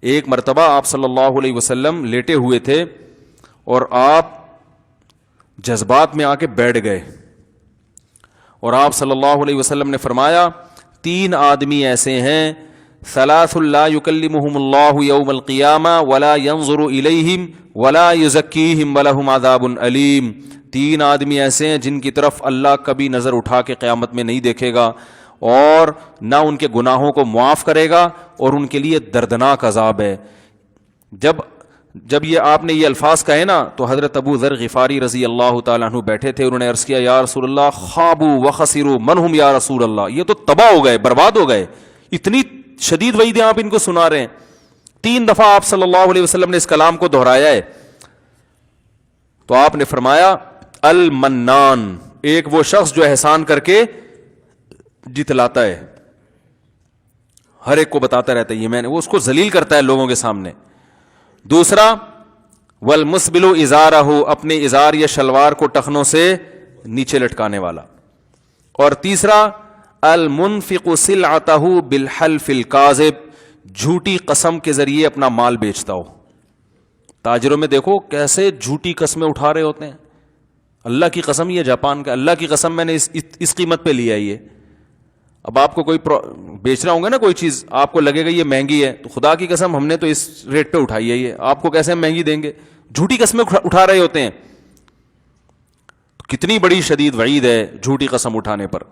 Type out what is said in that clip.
ایک مرتبہ آپ صلی اللہ علیہ وسلم لیٹے ہوئے تھے اور آپ جذبات میں آ کے بیٹھ گئے, اور آپ صلی اللہ علیہ وسلم نے فرمایا 3 آدمی ایسے ہیں, ثلاث لا یکلمہم اللہ یوم القیامہ ولا ینظر الیہم ولا یزکیہم ولہم عذاب علیم. 3 آدمی ایسے ہیں جن کی طرف اللہ کبھی نظر اٹھا کے قیامت میں نہیں دیکھے گا اور نہ ان کے گناہوں کو معاف کرے گا, اور ان کے لیے دردناک عذاب ہے. جب یہ آپ نے یہ الفاظ کہے نا تو حضرت ابو ذر غفاری رضی اللہ تعالیٰ عنہ بیٹھے تھے, انہوں نے عرض کیا یا رسول اللہ خابوا وخسروا من ہم یا رسول اللہ, یہ تو تباہ ہو گئے, برباد ہو گئے, اتنی شدید وعیدیں آپ ان کو سنا رہے ہیں. 3 دفعہ آپ صلی اللہ علیہ وسلم نے اس کلام کو دہرایا ہے. تو آپ نے فرمایا المنان, ایک وہ شخص جو احسان کر کے جتلاتا ہے, ہر ایک کو بتاتا رہتا ہے یہ میں نے, وہ اس کو ذلیل کرتا ہے لوگوں کے سامنے. دوسرا والمسبل ازارہ, اپنے ازار یا شلوار کو ٹخنوں سے نیچے لٹکانے والا. اور تیسرا المنفق سلعتہ بالحلف الکاذب, جھوٹی قسم کے ذریعے اپنا مال بیچتا ہو. تاجروں میں دیکھو کیسے جھوٹی قسمیں اٹھا رہے ہوتے ہیں, اللہ کی قسم, یہ جاپان کا, اللہ کی قسم میں نے اس قیمت پہ لیا یہ. اب آپ کو کوئی بیچ رہا ہوں گا نا کوئی چیز, آپ کو لگے گا یہ مہنگی ہے, تو خدا کی قسم ہم نے تو اس ریٹ پہ اٹھائی ہے, یہ آپ کو کیسے ہم مہنگی دیں گے. جھوٹی قسمیں اٹھا رہے ہوتے ہیں. کتنی بڑی شدید وعید ہے جھوٹی قسم اٹھانے پر.